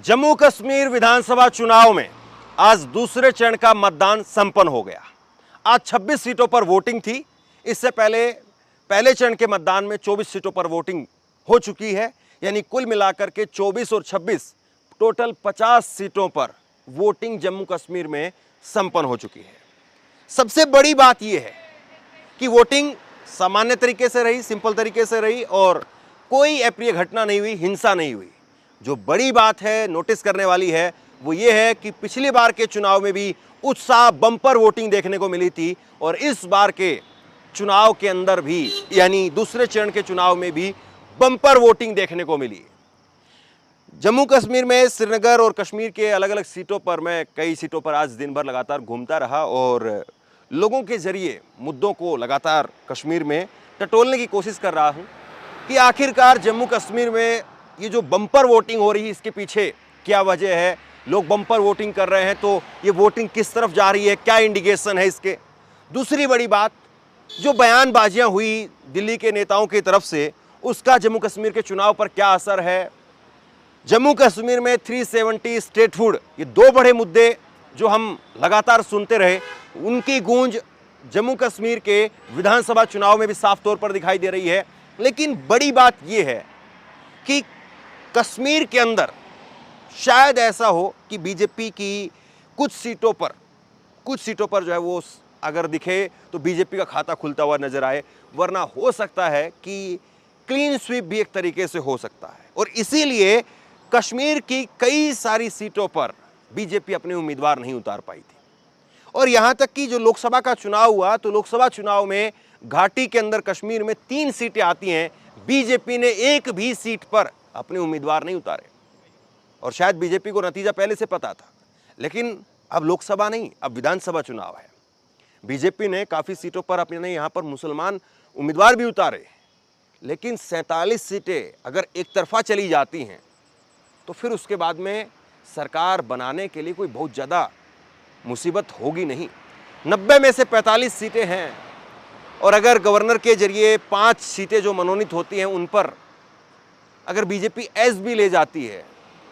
जम्मू कश्मीर विधानसभा चुनाव में आज दूसरे चरण का मतदान संपन्न हो गया। आज 26 सीटों पर वोटिंग थी। इससे पहले चरण के मतदान में 24 सीटों पर वोटिंग हो चुकी है, यानी कुल मिलाकर के 24 और 26 टोटल 50 सीटों पर वोटिंग जम्मू कश्मीर में संपन्न हो चुकी है। सबसे बड़ी बात यह है कि वोटिंग सामान्य तरीके से रही, सिंपल तरीके से रही और कोई अप्रिय घटना नहीं हुई, हिंसा नहीं हुई। जो बड़ी बात है, नोटिस करने वाली है, वो ये है कि पिछली बार के चुनाव में भी उत्साह, बम्पर वोटिंग देखने को मिली थी और इस बार के चुनाव के अंदर भी, यानी दूसरे चरण के चुनाव में भी बम्पर वोटिंग देखने को मिली। जम्मू कश्मीर में श्रीनगर और कश्मीर के अलग अलग सीटों पर मैं कई सीटों पर आज दिन भर लगातार घूमता रहा और लोगों के जरिए मुद्दों को लगातार कश्मीर में टटोलने की कोशिश कर रहा हूं कि आखिरकार जम्मू कश्मीर में ये जो बम्पर वोटिंग हो रही है, इसके पीछे क्या वजह है। लोग बम्पर वोटिंग कर रहे हैं तो ये वोटिंग किस तरफ जा रही है, क्या इंडिकेशन है इसके। दूसरी बड़ी बात, जो बयानबाजियां हुई दिल्ली के नेताओं की तरफ से, उसका जम्मू कश्मीर के चुनाव पर क्या असर है। जम्मू कश्मीर में 370 स्टेटहुड, ये दो बड़े मुद्दे जो हम लगातार सुनते रहे, उनकी गूंज जम्मू कश्मीर के विधानसभा चुनाव में भी साफ तौर पर दिखाई दे रही है। लेकिन बड़ी बात यह है कि कश्मीर के अंदर शायद ऐसा हो कि बीजेपी की कुछ सीटों पर जो है वो अगर दिखे तो बीजेपी का खाता खुलता हुआ नजर आए, वरना हो सकता है कि क्लीन स्वीप भी एक तरीके से हो सकता है। और इसीलिए कश्मीर की कई सारी सीटों पर बीजेपी अपने उम्मीदवार नहीं उतार पाई थी। और यहां तक कि जो लोकसभा का चुनाव हुआ तो लोकसभा चुनाव में घाटी के अंदर कश्मीर में 3 सीटें आती हैं, बीजेपी ने एक भी सीट पर अपने उम्मीदवार नहीं उतारे। और शायद बीजेपी को नतीजा पहले से पता था, लेकिन अब लोकसभा नहीं, अब विधानसभा चुनाव है। बीजेपी ने काफी सीटों पर अपने यहां पर मुसलमान उम्मीदवार भी उतारे, लेकिन 47 सीटें अगर एक तरफा चली जाती हैं तो फिर उसके बाद में सरकार बनाने के लिए कोई बहुत ज्यादा मुसीबत होगी नहीं। 90 में से 45 सीटें हैं और अगर गवर्नर के जरिए 5 सीटें जो मनोनीत होती हैं उन पर अगर बीजेपी एस भी ले जाती है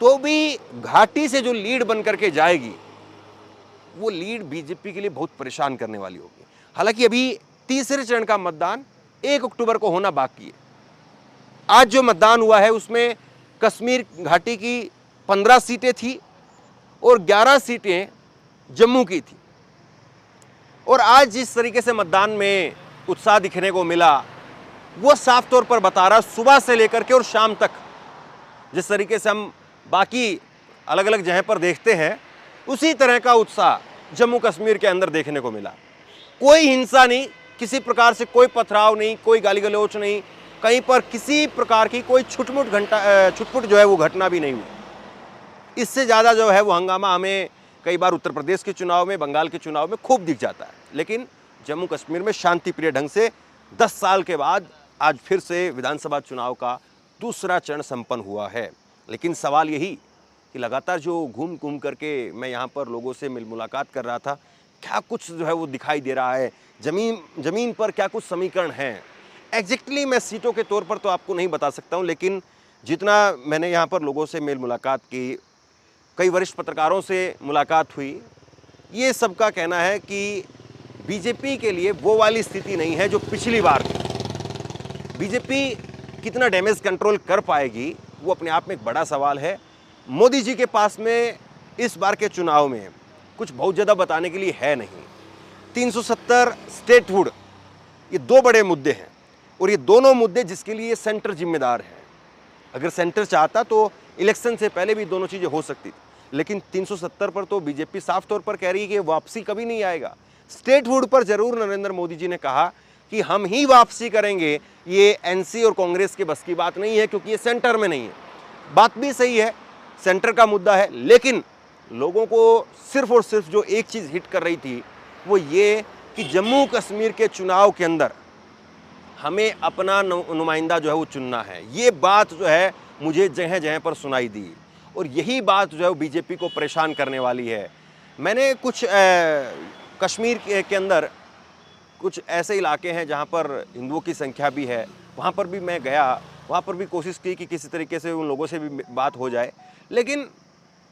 तो भी घाटी से जो लीड बन करके जाएगी वो लीड बीजेपी के लिए बहुत परेशान करने वाली होगी। हालांकि अभी तीसरे चरण का मतदान 1 अक्टूबर को होना बाकी है। आज जो मतदान हुआ है उसमें कश्मीर घाटी की 15 सीटें थी और 11 सीटें जम्मू की थी। और आज जिस तरीके से मतदान में उत्साह दिखने को मिला वो साफ तौर पर बता रहा, सुबह से लेकर के और शाम तक जिस तरीके से हम बाकी अलग अलग जगह पर देखते हैं, उसी तरह का उत्साह जम्मू कश्मीर के अंदर देखने को मिला। कोई हिंसा नहीं, किसी प्रकार से कोई पथराव नहीं, कोई गाली गलौच नहीं, कहीं पर किसी प्रकार की कोई छुटपुट जो है वो घटना भी नहीं हुई। इससे ज़्यादा जो है वो हंगामा हमें कई बार उत्तर प्रदेश के चुनाव में, बंगाल के चुनाव में खूब दिख जाता है। लेकिन जम्मू कश्मीर में शांति प्रिय ढंग से 10 साल के बाद आज फिर से विधानसभा चुनाव का दूसरा चरण संपन्न हुआ है। लेकिन सवाल यही कि लगातार जो घूम घूम करके मैं यहाँ पर लोगों से मुलाकात कर रहा था, क्या कुछ जो है वो दिखाई दे रहा है, ज़मीन पर क्या कुछ समीकरण हैं। एग्जैक्टली मैं सीटों के तौर पर तो आपको नहीं बता सकता हूँ, लेकिन जितना मैंने यहाँ पर लोगों से मुलाकात की, कई वरिष्ठ पत्रकारों से मुलाकात हुई, ये सबका कहना है कि बीजेपी के लिए वो वाली स्थिति नहीं है जो पिछली बार थी। बीजेपी कितना डैमेज कंट्रोल कर पाएगी वो अपने आप में एक बड़ा सवाल है। मोदी जी के पास में इस बार के चुनाव में कुछ बहुत ज़्यादा बताने के लिए है नहीं। 370 स्टेटहुड, ये 2 बड़े मुद्दे हैं और ये दोनों मुद्दे जिसके लिए सेंटर जिम्मेदार है। अगर सेंटर चाहता तो इलेक्शन से पहले भी दोनों चीज़ें हो सकती थी, लेकिन 370 पर तो बीजेपी साफ तौर पर कह रही है कि वापसी कभी नहीं आएगा। स्टेटहुड पर जरूर नरेंद्र मोदी जी ने कहा कि हम ही वापसी करेंगे, ये एनसी और कांग्रेस के बस की बात नहीं है क्योंकि ये सेंटर में नहीं है। बात भी सही है, सेंटर का मुद्दा है, लेकिन लोगों को सिर्फ और सिर्फ जो एक चीज़ हिट कर रही थी वो ये कि जम्मू कश्मीर के चुनाव के अंदर हमें अपना नुमाइंदा जो है वो चुनना है। ये बात जो है मुझे जगह जगह पर सुनाई दी और यही बात जो है वो बीजेपी को परेशान करने वाली है। मैंने कुछ कश्मीर के अंदर कुछ ऐसे इलाके हैं जहाँ पर हिंदुओं की संख्या भी है, वहाँ पर भी मैं गया, वहाँ पर भी कोशिश की कि किसी तरीके से उन लोगों से भी बात हो जाए, लेकिन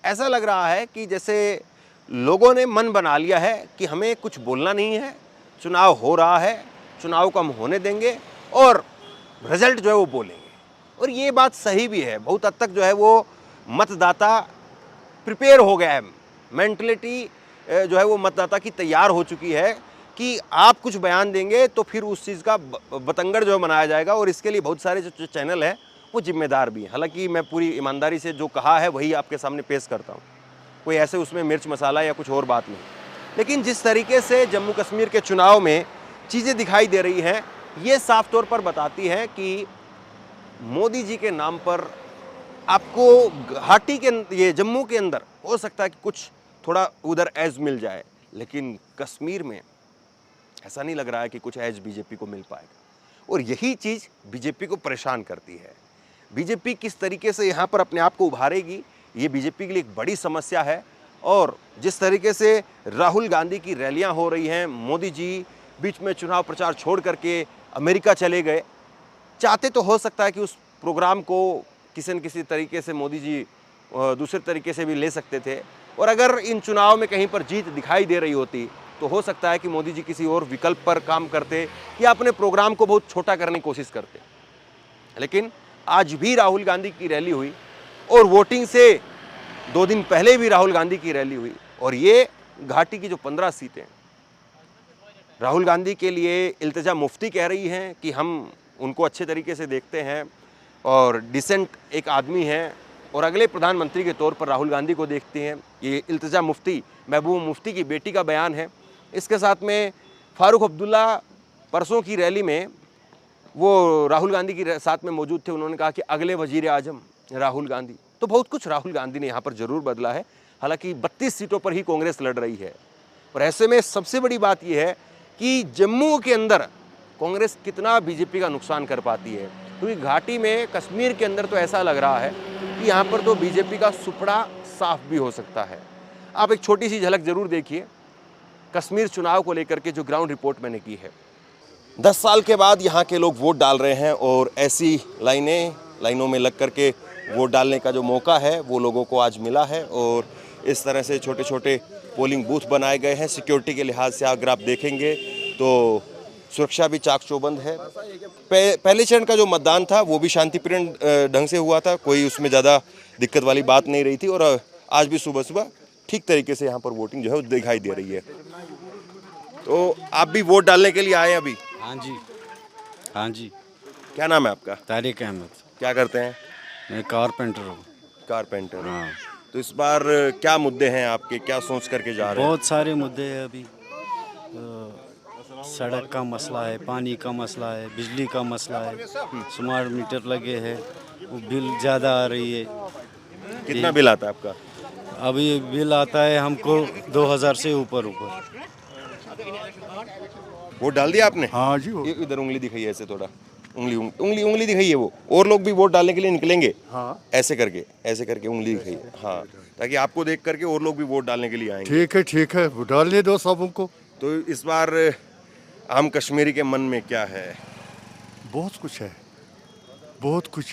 ऐसा लग रहा है कि जैसे लोगों ने मन बना लिया है कि हमें कुछ बोलना नहीं है, चुनाव हो रहा है, चुनाव को हम होने देंगे और रिजल्ट जो है वो बोलेंगे। और ये बात सही भी है, बहुत हद तक जो है वो मतदाता प्रिपेयर हो गया है, मेंटलिटी जो है वो मतदाता की तैयार हो चुकी है कि आप कुछ बयान देंगे तो फिर उस चीज़ का बतंगड़ जो है मनाया जाएगा। और इसके लिए बहुत सारे जो चैनल हैं वो जिम्मेदार भी हैं। हालांकि मैं पूरी ईमानदारी से जो कहा है वही आपके सामने पेश करता हूँ, कोई ऐसे उसमें मिर्च मसाला या कुछ और बात नहीं। लेकिन जिस तरीके से जम्मू कश्मीर के चुनाव में चीज़ें दिखाई दे रही हैं, ये साफ तौर पर बताती हैं कि मोदी जी के नाम पर आपको घाटी के ये जम्मू के अंदर हो सकता है कि कुछ थोड़ा उधर एज मिल जाए, लेकिन कश्मीर में ऐसा नहीं लग रहा है कि कुछ एज बीजेपी को मिल पाएगा। और यही चीज़ बीजेपी को परेशान करती है। बीजेपी किस तरीके से यहाँ पर अपने आप को उभारेगी, ये बीजेपी के लिए एक बड़ी समस्या है। और जिस तरीके से राहुल गांधी की रैलियाँ हो रही हैं, मोदी जी बीच में चुनाव प्रचार छोड़ करके अमेरिका चले गए, चाहते तो हो सकता है कि उस प्रोग्राम को किसी न किसी तरीके से मोदी जी दूसरे तरीके से भी ले सकते थे। और अगर इन चुनाव में कहीं पर जीत दिखाई दे रही होती तो हो सकता है कि मोदी जी किसी और विकल्प पर काम करते या अपने प्रोग्राम को बहुत छोटा करने की कोशिश करते। लेकिन आज भी राहुल गांधी की रैली हुई और वोटिंग से 2 दिन पहले भी राहुल गांधी की रैली हुई। और ये घाटी की जो 15 सीटें राहुल गांधी के लिए इल्तिजा मुफ्ती कह रही हैं कि हम उनको अच्छे तरीके से देखते हैं और डिसेंट एक आदमी हैं और अगले प्रधानमंत्री के तौर पर राहुल गांधी को देखते हैं। ये इल्तिजा मुफ्ती महबूब मुफ्ती की बेटी का बयान है। इसके साथ में फारूक अब्दुल्ला परसों की रैली में वो राहुल गांधी के साथ में मौजूद थे, उन्होंने कहा कि अगले वजीर आजम राहुल गांधी। तो बहुत कुछ राहुल गांधी ने यहाँ पर ज़रूर बदला है। हालांकि 32 सीटों पर ही कांग्रेस लड़ रही है। और ऐसे में सबसे बड़ी बात यह है कि जम्मू के अंदर कांग्रेस कितना बीजेपी का नुकसान कर पाती है, क्योंकि घाटी में कश्मीर के अंदर तो ऐसा लग रहा है कि यहाँ पर तो बीजेपी का सुपड़ा साफ भी हो सकता है। आप एक छोटी सी झलक जरूर देखिए कश्मीर चुनाव को लेकर के जो ग्राउंड रिपोर्ट मैंने की है। 10 साल के बाद यहाँ के लोग वोट डाल रहे हैं और ऐसी लाइनों में लग करके वोट डालने का जो मौका है वो लोगों को आज मिला है। और इस तरह से छोटे छोटे पोलिंग बूथ बनाए गए हैं। सिक्योरिटी के लिहाज से अगर आप देखेंगे तो सुरक्षा भी चाक चौबंद है। पहले चरण का जो मतदान था वो भी शांतिपूर्ण ढंग से हुआ था, कोई उसमें ज़्यादा दिक्कत वाली बात नहीं रही थी। और आज भी सुबह सुबह ठीक तरीके से यहाँ पर वोटिंग जो है वो दिखाई दे रही है। तो आप भी वोट डालने के लिए आए अभी? हाँ जी, हाँ जी। क्या नाम है आपका? तारिक अहमद। क्या करते हैं? मैं कारपेंटर हूँ। कारपेंटर। हाँ। तो इस बार क्या मुद्दे हैं आपके, क्या सोच करके जा रहे हैं? बहुत सारे मुद्दे हैं अभी। सड़क का मसला है, पानी का मसला है, बिजली का मसला है, स्मार्ट मीटर लगे हैं, वो बिल ज़्यादा आ रही है। कितना बिल आता है आपका? अभी बिल आता है हमको 2000 से ऊपर। वोट डाल दिया आपने? हाँ जी। इधर उंगली दिखाइए, ऐसे थोड़ा उंगली दिखाइए। वो और लोग भी वोट डालने के लिए निकलेंगे। हाँ। ऐसे करके उंगली दिखाइए। हाँ, ताकि आपको देख करके और लोग भी वोट डालने के लिए आएंगे। ठीक है, डालने दो सबको। तो इस बार आम कश्मीरी के मन में क्या है? बहुत कुछ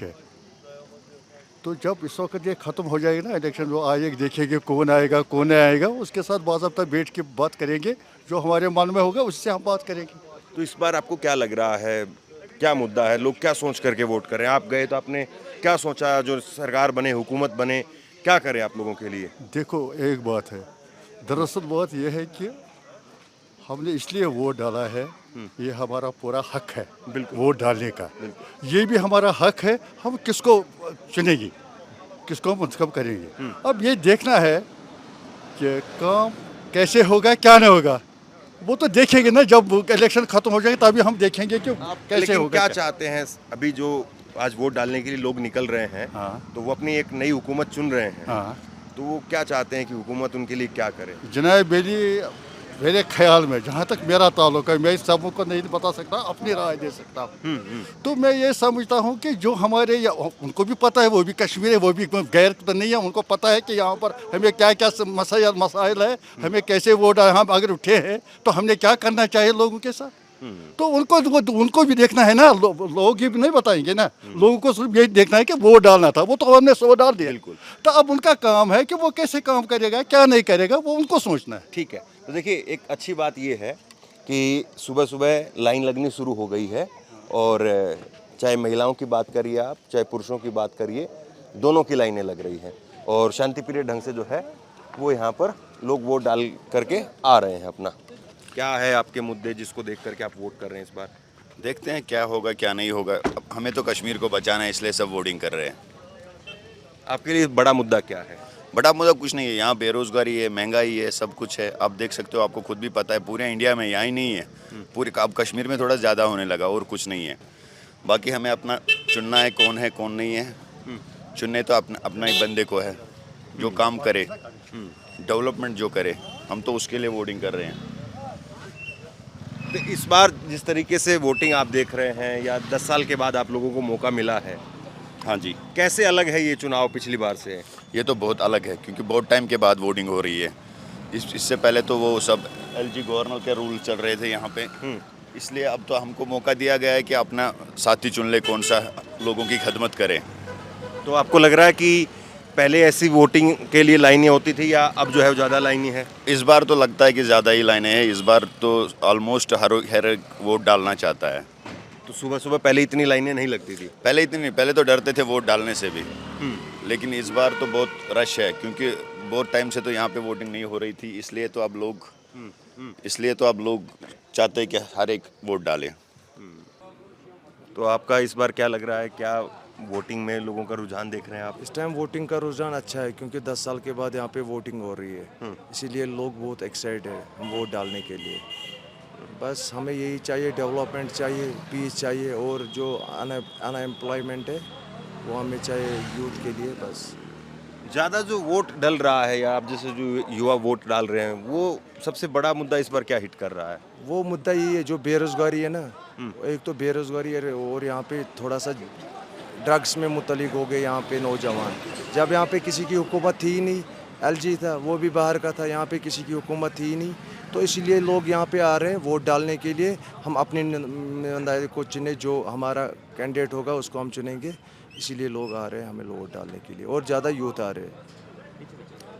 है। तो जब इस वक्त ये ख़त्म हो जाएगा ना इलेक्शन, वो आएगा, देखेंगे कौन आएगा कौन नहीं आएगा, उसके साथ बाज़ाब्ता बैठ के बात करेंगे, जो हमारे मन में होगा उससे हम बात करेंगे। तो इस बार आपको क्या लग रहा है, क्या मुद्दा है, लोग क्या सोच करके वोट करें? आप गए तो आपने क्या सोचा, जो सरकार बने, हुकूमत बने, क्या करें आप लोगों के लिए? देखो, एक बात है, दरअसल बात यह है कि हमने इसलिए वोट डाला है, ये हमारा पूरा हक है वोट डालने का। ये भी हमारा हक है, हम किसको चुनेंगे, किसको मुंतखब करेंगे। अब ये देखना है कि काम कैसे होगा, क्या नहीं होगा, वो तो देखेंगे ना जब इलेक्शन खत्म हो जाएगा, तभी हम देखेंगे कि कैसे होगा। क्या चाहते हैं अभी जो आज वोट डालने के लिए लोग निकल रहे हैं? हाँ। तो वो अपनी एक नई हुकूमत चुन रहे हैं। हाँ। तो वो क्या चाहते हैं कि हुकूमत उनके लिए क्या करे? जनाब मेरे ख्याल में, जहाँ तक मेरा ताल्लुक है, मैं सबको नहीं बता सकता, अपनी राय दे सकता हूँ। तो मैं ये समझता हूँ कि जो हमारे उनको भी पता है, वो भी कश्मीर है, वो भी गैर तो नहीं है, उनको पता है कि यहाँ पर हमें क्या क्या मसाइल है, हमें कैसे वोट हम अगर उठे हैं तो हमने क्या करना चाहिए लोगों के साथ। तो उनको भी देखना है ना, लोग ये भी नहीं बताएंगे ना, लोगों को सिर्फ यही देखना है कि वोट डालना था, वो तो हमने 100 डाल दिया। बिल्कुल। तो अब उनका काम है कि वो कैसे काम करेगा, क्या नहीं करेगा, वो उनको सोचना है। ठीक है, तो देखिए एक अच्छी बात ये है कि सुबह सुबह लाइन लगनी शुरू हो गई है, और चाहे महिलाओं की बात करिए आप, चाहे पुरुषों की बात करिए, दोनों की लाइनें लग रही हैं, और शांतिप्रिय ढंग से जो है वो यहाँ पर लोग वोट डाल करके आ रहे हैं अपना। क्या है आपके मुद्दे जिसको देख करके आप वोट कर रहे हैं इस बार? देखते हैं क्या होगा क्या नहीं होगा। अब हमें तो कश्मीर को बचाना है, इसलिए सब वोटिंग कर रहे हैं। आपके लिए बड़ा मुद्दा क्या है? बड़ा मुद्दा कुछ नहीं है, यहाँ बेरोजगारी है, महंगाई है, सब कुछ है। आप देख सकते हो, आपको खुद भी पता है, पूरे इंडिया में यहाँ ही नहीं है, पूरे अब कश्मीर में थोड़ा ज़्यादा होने लगा, और कुछ नहीं है। बाकी हमें अपना चुनना है कौन नहीं है। चुनने तो अपना ही बंदे को है, जो काम करे, डेवलपमेंट जो करे, हम तो उसके लिए वोटिंग कर रहे हैं। तो इस बार जिस तरीके से वोटिंग आप देख रहे हैं, या 10 साल के बाद आप लोगों को मौका मिला है, हाँ जी, कैसे अलग है ये चुनाव पिछली बार से? ये तो बहुत अलग है, क्योंकि बहुत टाइम के बाद वोटिंग हो रही है। इससे पहले तो वो सब एलजी गवर्नर के रूल चल रहे थे यहाँ पे, इसलिए अब तो हमको मौका दिया गया है कि अपना साथी चुन ले, कौन सा लोगों की खदमत करे। तो आपको लग रहा है कि पहले ऐसी वोटिंग के लिए लाइनें होती थी, या अब जो है ज़्यादा लाइनें हैं? इस बार तो लगता है कि ज़्यादा ही लाइनें हैं। इस बार तो ऑलमोस्ट हर एक वोट डालना चाहता है। तो सुबह सुबह पहले इतनी लाइनें नहीं लगती थी? पहले इतनी नहीं, पहले तो डरते थे वोट डालने से भी, लेकिन इस बार तो बहुत रश है, क्योंकि बहुत टाइम से तो यहाँ पे वोटिंग नहीं हो रही थी, इसलिए तो अब लोग चाहते हैं कि हर एक वोट डालें। तो आपका इस बार क्या लग रहा है, क्या वोटिंग में लोगों का रुझान देख रहे हैं आप? इस टाइम वोटिंग का रुझान अच्छा है, क्योंकि 10 साल के बाद यहाँ पे वोटिंग हो रही है, इसीलिए लोग बहुत एक्साइटेड है वोट डालने के लिए। बस हमें यही चाहिए, डेवलपमेंट चाहिए, पीस चाहिए, और जो अनएम्प्लॉयमेंट है वो हमें चाहिए यूथ के लिए। बस ज़्यादा जो वोट डल रहा है, या आप जैसे जो युवा वोट डाल रहे हैं, वो सबसे बड़ा मुद्दा इस बार क्या हिट कर रहा है? वो मुद्दा यही है, जो बेरोजगारी है ना, एक तो बेरोजगारी है, और यहाँ पे थोड़ा सा ड्रग्स में मुतलिक हो गए यहाँ पे नौजवान। जब यहाँ पे किसी की हुकूमत थी ही नहीं, एलजी था वो भी बाहर का था, यहाँ पे किसी की हुकूमत थी ही नहीं, तो इसीलिए लोग यहाँ पे आ रहे हैं वोट डालने के लिए। हम अपने नुमाइंदे को चुने, जो हमारा कैंडिडेट होगा उसको हम चुनेंगे, इसीलिए लोग आ रहे हैं हमें वोट डालने के लिए, और ज़्यादा यूथ आ रहे हैं।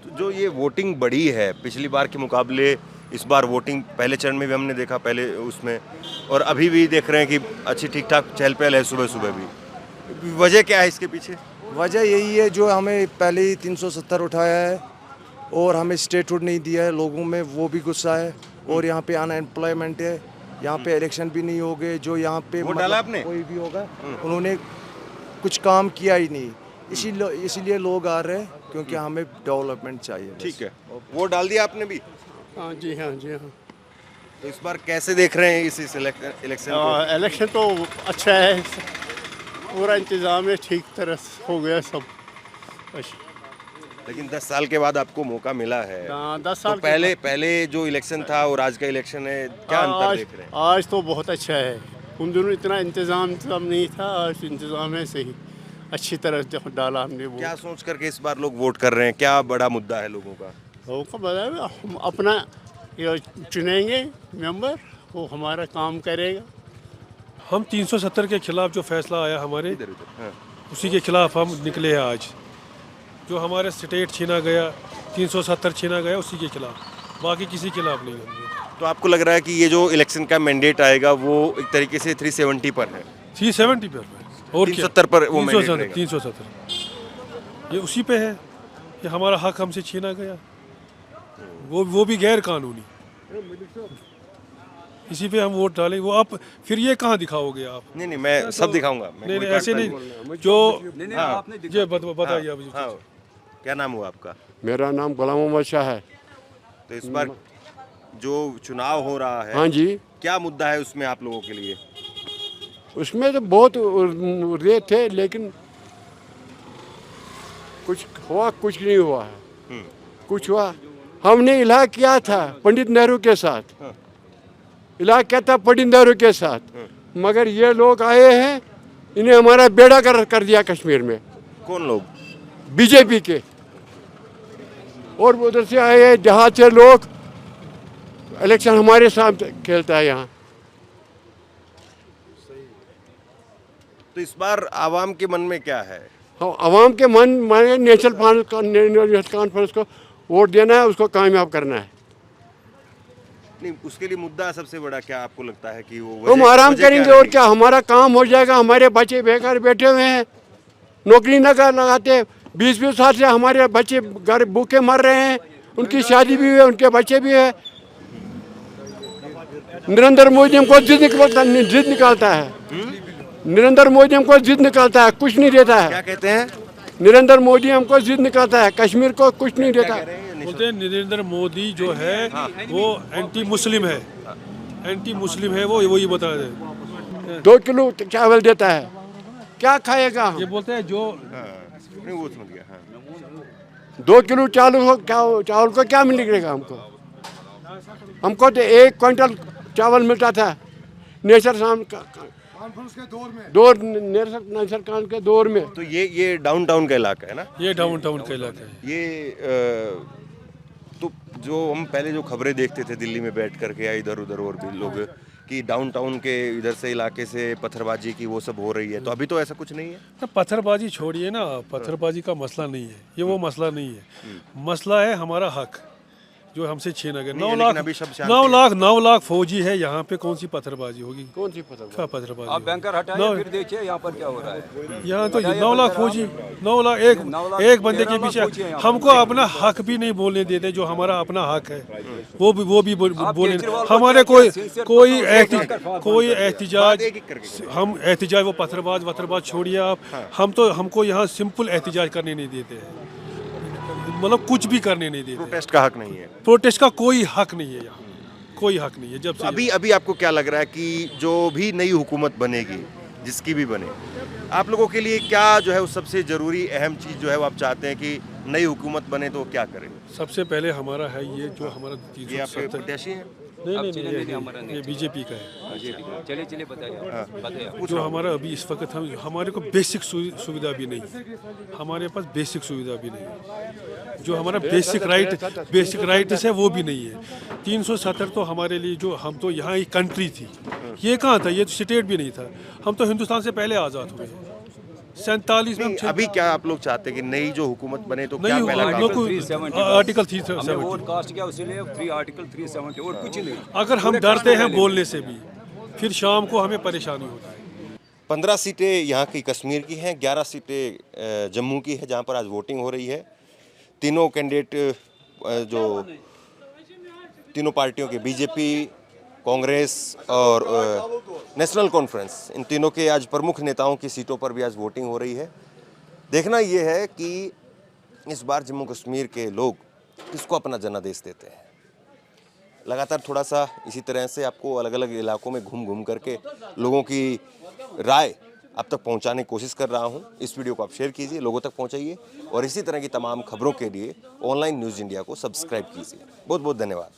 तो जो ये वोटिंग बढ़ी है पिछली बार के मुकाबले, इस बार वोटिंग पहले चरण में भी हमने देखा, पहले उसमें, और अभी भी देख रहे हैं कि अच्छी ठीक ठाक चहल पहल है सुबह सुबह भी। वजह क्या है इसके पीछे? वजह यही है, जो हमें पहले ही 370 उठाया है, और हमें स्टेटहुड नहीं दिया है लोगों में, वो भी गुस्सा है, और यहाँ पे अनएम्प्लॉयमेंट है, यहाँ पे इलेक्शन भी नहीं हो गए, जो यहाँ पे वोट डाला आपने? कोई भी होगा, उन्होंने कुछ काम किया ही नहीं, इसीलिए लोग आ रहे हैं, क्योंकि हमें डेवलपमेंट चाहिए। बस। ठीक है, वोट डाल दिया आपने भी? हाँ जी, हाँ जी, हाँ। तो इस बार कैसे देख रहे हैं इस इलेक्शन को? इलेक्शन तो अच्छा है, पूरा इंतज़ाम है, ठीक तरह हो गया सब। बस लेकिन 10 साल के बाद आपको मौका मिला है, 10 साल तो पहले जो इलेक्शन था और आज का इलेक्शन है, क्या अंतर देख रहे हैं? आज तो बहुत अच्छा है। उन दिनों इतना इंतज़ाम नहीं था, आज इंतज़ाम है सही, अच्छी तरह डाला हमने वो। क्या सोच करके इस बार लोग वोट कर रहे हैं, क्या बड़ा मुद्दा है लोगों का? लोगों को बताया, हम अपना ये चुनेंगे मेंबर, वो हमारा काम करेगा। हम 370 के खिलाफ जो फैसला आया हमारे, इधर इधर, हाँ। उसी के खिलाफ हम निकले हैं आज। जो हमारे स्टेट छीना गया, 370 छीना गया, उसी के खिलाफ, बाकी किसी के खिलाफ नहीं होंगे। तो आपको लग रहा है कि ये जो इलेक्शन का मैंडेट आएगा वो एक तरीके से 370 पर है? 370 पर है, और 370 पर वो मैंडेट रहेगा? 370 ये उसी पे है कि हमारा हक हमसे छीना गया, वो भी गैर कानूनी। इसी पे हम वोट डालें। वो आप फिर ये कहाँ दिखाओगे आप? नहीं, मैं सब दिखाऊंगा। नहीं, ऐसे नहीं, जो ये बताइए आप। हाँ, क्या नाम हुआ आपका? मेरा नाम गुलाम मोहम्मद शाह है। तो इस बार जो चुनाव हो रहा है, हाँ जी, क्या मुद्दा है उसमें आप लोगों के लिए? उसमें तो बहुत रेत थे, लेकिन कुछ हुआ, कुछ नहीं हुआ है। कुछ हुआ, हमने इलाह किया था पंडित नेहरू के साथ, इलाह किया था पंडित नेहरू के साथ, मगर ये लोग आए हैं, इन्हें हमारा बेड़ा कर दिया कश्मीर में। कौन लोग? बीजेपी के, और उधर से आए हैं जहाँ से लोग इलेक्शन हमारे साथ खेलता है यहाँ। तो इस बार आवाम के मन में क्या है? आवाम के मन में नेशनल कॉन्फ्रेंस को वोट देना है, उसको कामयाब करना है। नहीं, उसके लिए मुद्दा सबसे बड़ा क्या आपको लगता है कि वो हम आराम करेंगे और क्या, हमारा काम हो जाएगा। हमारे बच्चे बेकार बैठे हुए हैं, नौकरी न लगाते, 20-20 साल से हमारे बच्चे घर भूखे मर रहे हैं, उनकी शादी भी है, उनके बच्चे भी है। नरेंद्र मोदी हमको जिद निकालता है, नरेंद्र मोदी हमको जिद निकालता है, कुछ नहीं देता है। क्या कहते हैं? नरेंद्र मोदी हमको जिद निकालता है, कश्मीर को कुछ नहीं देता। बोलते हैं नरेंद्र मोदी जो है वो एंटी मुस्लिम है, एंटी मुस्लिम है, वो वही बता रहे। 2 किलो चावल देता है, क्या खाएगा? ये बोलते हैं जो नहीं, वो समझ गया। हाँ। 2 किलो चावल को क्या मिलेगा हमको? हमको तो 1 क्विंटल चावल मिलता था नेशनल कॉन्फ्रेंस के दौर में। तो ये डाउनटाउन का इलाका है ना? ये डाउनटाउन का इलाका है। ये तो जो हम पहले जो खबरें देखते थे दिल्ली में बैठ करके या इधर उधर और भी लोग कि डाउनटाउन के इधर से इलाके से पत्थरबाजी की वो सब हो रही है, तो अभी तो ऐसा कुछ नहीं है। तो पत्थरबाजी छोड़िए ना, पत्थरबाजी का मसला नहीं है, ये वो मसला नहीं है। मसला है हमारा हक जो हमसे छीना गया। 9 लाख फौजी है यहाँ पे, कौन सी पत्थरबाजी होगी? कौन सी पत्थरबाजी? आप बैंकर हटाइए, फिर देखिए यहाँ पर क्या हो रहा है। यहाँ तो 9 लाख फौजी, 9 लाख एक बंदे के पीछे। हमको अपना हक भी नहीं बोलने देते, जो हमारा अपना हक है वो भी बोलने। हमारे कोई एहतिजाज, हम एहतिजाज वो पत्थरबाज छोड़िए आप। हमको यहाँ सिंपल एहतिजाज करने नहीं देते हैं, मतलब कुछ भी करने नहीं देते। प्रोटेस्ट का हक नहीं है। प्रोटेस्ट का कोई हक नहीं है यहाँ, कोई हक नहीं है। जब से अभी आपको क्या लग रहा है कि जो भी नई हुकूमत बनेगी, जिसकी भी बने, आप लोगों के लिए क्या जो है वो सबसे जरूरी अहम चीज जो है वो आप चाहते हैं कि नई हुकूमत बने तो क्या करें? सबसे पहले हमारा है ये जो हमारा ये आपके प्रत्याशी हैं? नहीं, ये बीजेपी का है। चलिए बताइए। जो हमारा अभी इस वक्त हमारे को बेसिक सुविधा भी नहीं है, हमारे पास बेसिक सुविधा भी नहीं है। जो हमारा बेसिक राइट्स है वो भी नहीं है। 370 तो हमारे लिए, जो हम तो यहाँ एक कंट्री थी, ये कहाँ था? ये तो स्टेट भी नहीं था। हम तो हिंदुस्तान से पहले आज़ाद हुए हैं 47 में। अभी क्या आप लोग चाहते हैं कि नई जो हुकूमत बने तो क्या पहला काम? आर्टिकल 370 वोट कास्ट किया, उसीलिए फ्री आर्टिकल 370 और कुछ नहीं। अगर हम डरते हैं बोलने से भी, फिर शाम को हमें परेशानी होती है। 15 सीटें यहाँ की कश्मीर की हैं, 11 सीटें जम्मू की है, जहाँ पर आज वोटिंग हो रही है। तीनों कैंडिडेट जो तीनों पार्टियों के, बीजेपी, कांग्रेस और नेशनल कॉन्फ्रेंस, इन तीनों के आज प्रमुख नेताओं की सीटों पर भी आज वोटिंग हो रही है। देखना ये है कि इस बार जम्मू कश्मीर के लोग किसको अपना जनादेश देते हैं। लगातार थोड़ा सा इसी तरह से आपको अलग अलग इलाकों में घूम करके लोगों की राय आप तक पहुंचाने की कोशिश कर रहा हूं। इस वीडियो को आप शेयर कीजिए, लोगों तक पहुंचाइए और इसी तरह की तमाम खबरों के लिए ऑनलाइन न्यूज़ इंडिया को सब्सक्राइब कीजिए। बहुत बहुत धन्यवाद।